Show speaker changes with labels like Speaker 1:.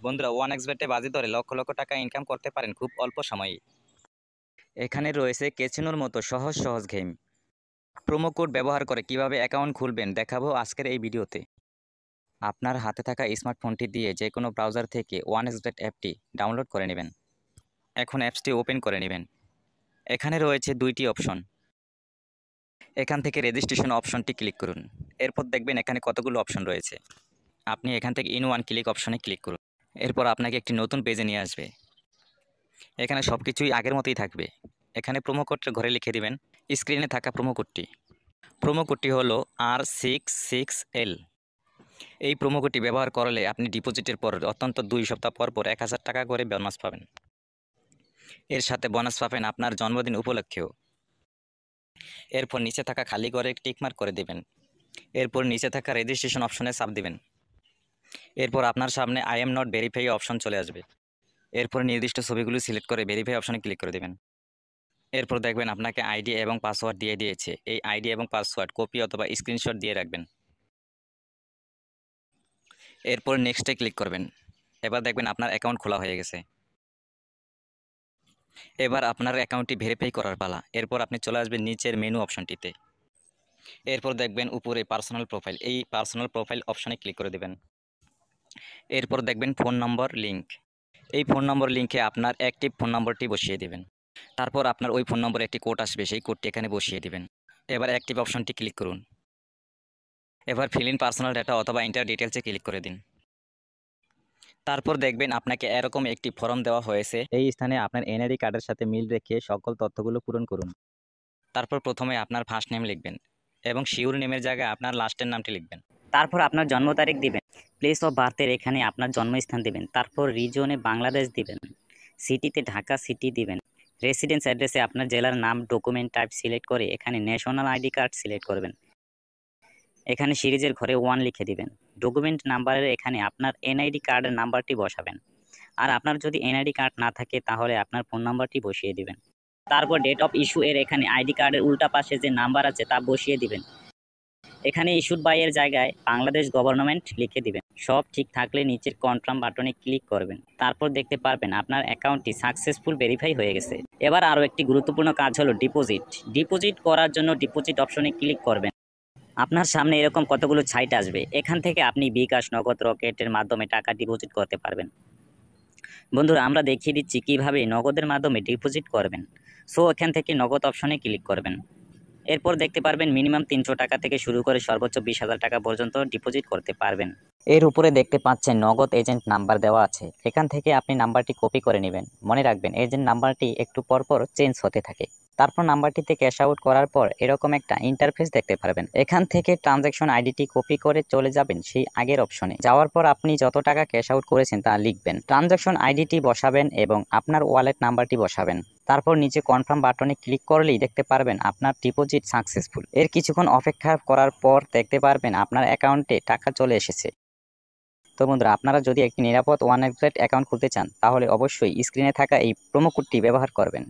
Speaker 1: বন্ধুরা, one x বেটে বাজি ধরে লক্ষ লক্ষ টাকা ইনকাম করতে পারেন খুব অল্প সময়ে। এখানে রয়েছে ক্যাসিনোর মতো সহজ সহজ গেম। প্রোমো কোড ব্যবহার করে কিভাবে অ্যাকাউন্ট খুলবেন দেখাবো আজকের এই ভিডিওতে। আপনার হাতে থাকা স্মার্টফোনটি দিয়ে যে কোনো ব্রাউজার থেকে ওয়ান এক্স বেট অ্যাপটি ডাউনলোড করে নেবেন। এখন অ্যাপসটি ওপেন করে নেবেন। এখানে রয়েছে দুইটি অপশন। এখান থেকে রেজিস্ট্রেশন অপশনটি ক্লিক করুন। এরপর দেখবেন এখানে কতগুলো অপশন রয়েছে। আপনি এখান থেকে ইন ওয়ান ক্লিক অপশনে ক্লিক করুন। এরপর আপনাকে একটি নতুন পেজে নিয়ে আসবে। এখানে সব কিছুই আগের মতোই থাকবে। এখানে প্রোমো কোডটা ঘরে লিখে দিবেন। স্ক্রিনে থাকা প্রোমো কোডটি হলো R66L। এই প্রোমো কোডটি ব্যবহার করলে আপনি ডিপোজিটের পর অত্যন্ত 2 সপ্তাহ পর পর 1000 টাকা করে বোনাস পাবেন। এর সাথে বোনাস পাবেন আপনার জন্মদিন উপলক্ষেও। এরপর নিচে থাকা খালি ঘরে টিকমার্ক করে দেবেন। এরপর নিচে থাকা রেজিস্ট্রেশন অপশনে চাপ দিবেন। এরপর আপনার সামনে I am not verify option চলে আসবে। এরপর নির্দিষ্ট ছবিগুলো সিলেক্ট করে ভেরিফাই অপশনে ক্লিক করে দেবেন। এরপর দেখবেন আপনাকে আইডি এবং পাসওয়ার্ড দিয়ে দিয়েছে। এই আইডি এবং পাসওয়ার্ড কপি অথবা স্ক্রিনশট দিয়ে রাখবেন। এরপর নেক্সটে ক্লিক করবেন। এবার দেখবেন আপনার অ্যাকাউন্ট খোলা হয়ে গেছে। এবার আপনার অ্যাকাউন্টটি ভেরিফাই করার পালা। এরপর আপনি চলে আসবেন নিচের মেনু অপশনটিতে। এরপর দেখবেন উপরে পার্সোনাল প্রোফাইল। এই পার্সোনাল প্রোফাইল অপশনে ক্লিক করে দেবেন। এরপর দেখবেন ফোন নম্বর লিঙ্ক। এই ফোন নম্বর লিঙ্কে আপনার অ্যাক্টিভ ফোন নম্বরটি বসিয়ে দেবেন। তারপর আপনার ওই ফোন নম্বরে একটি কোড আসবে, সেই কোডটি এখানে বসিয়ে দিবেন। এবার অ্যাক্টিভ অপশনটি ক্লিক করুন। এবার ফিল ইন পার্সোনাল ডাটা অথবা এন্টার ডিটেলসে ক্লিক করে দিন। তারপর দেখবেন আপনাকে এরকম একটি ফর্ম দেওয়া হয়েছে। এই স্থানে আপনার এনআইডি কার্ডের সাথে মিল রেখে সকল তথ্যগুলো পূরণ করুন। তারপর প্রথমে আপনার ফার্স্ট নেম লিখবেন এবং শিওর নেমের জায়গায় আপনার লাস্টের নামটি লিখবেন।
Speaker 2: তারপর আপনার জন্ম তারিখ দিবেন। প্লেস অফ বার্থের এখানে আপনার জন্মস্থান দিবেন। তারপর রিজনে বাংলাদেশ দিবেন। সিটিতে ঢাকা সিটি দিবেন। রেসিডেন্স অ্যাড্রেসে আপনার জেলার নাম, ডকুমেন্ট টাইপ সিলেক্ট করে এখানে ন্যাশনাল আইডি কার্ড সিলেক্ট করবেন। এখানে সিরিজের ঘরে 1 লিখে দিবেন। ডকুমেন্ট নাম্বারের এখানে আপনার এনআইডি কার্ডের নাম্বারটি বসাবেন। আর আপনার যদি এনআইডি কার্ড না থাকে তাহলে আপনার ফোন নাম্বারটি বসিয়ে দিবেন। তারপর ডেট অফ ইস্যু এর এখানে আইডি কার্ডের উল্টা পাশে যে নাম্বার আছে তা বসিয়ে দিবেন। এখানে ইস্যুড বাই এর জায়গায় বাংলাদেশ গভর্নমেন্ট লিখে দিবেন। সব ঠিক থাকলে নিচের কনফার্ম বাটনে ক্লিক করবেন। তারপর দেখতে পারবেন আপনার অ্যাকাউন্টটি সাকসেসফুল ভেরিফাই হয়ে গেছে। এবার আরও একটি গুরুত্বপূর্ণ কাজ হলো ডিপোজিট করার জন্য ডিপোজিট অপশনে ক্লিক করবেন। আপনার সামনে এরকম কতগুলো সাইট আসবে। এখান থেকে আপনি বিকাশ, নগদ, রকেটের মাধ্যমে টাকা ডিপোজিট করতে পারবেন। বন্ধুরা, আমরা দেখিয়ে দিচ্ছি কিভাবে নগদের মাধ্যমে ডিপোজিট করবেন। সো এখান থেকে নগদ অপশনে ক্লিক করবেন। এরপর দেখতে পারবেন মিনিমাম 300 টাকা থেকে শুরু করে সর্বোচ্চ 20,000 টাকা পর্যন্ত ডিপোজিট করতে পারবেন। এর উপরে দেখতে পাচ্ছেন নগদ এজেন্ট নাম্বার দেওয়া আছে। এখান থেকে আপনি নাম্বারটি কপি করে নেবেন। মনে রাখবেন এজেন্ট নাম্বারটি একটু পরপর চেঞ্জ হতে থাকে। তারপর নাম্বারটিতে ক্যাশ আউট করার পর এরকম একটা ইন্টারফেস দেখতে পারবেন। এখান থেকে ট্রানজ্যাকশন আইডিটি কপি করে চলে যাবেন সেই আগের অপশনে। যাওয়ার পর আপনি যত টাকা ক্যাশ আউট করেছেন তা লিখবেন। ট্রানজ্যাকশন আইডিটি বসাবেন এবং আপনার ওয়ালেট নাম্বারটি বসাবেন। তারপর নিচে কনফার্ম বাটনে ক্লিক করলেই দেখতে পারবেন আপনার ডিপোজিট সাকসেসফুল। এর কিছুক্ষণ অপেক্ষা করার পর দেখতে পারবেন আপনার অ্যাকাউন্টে টাকা চলে এসেছে। তো বন্ধুরা, আপনারা যদি একটি নিরাপদ ওয়ান এক্স বেট অ্যাকাউন্ট খুলতে চান তাহলে অবশ্যই স্ক্রিনে থাকা এই প্রোমো কোডটি ব্যবহার করবেন।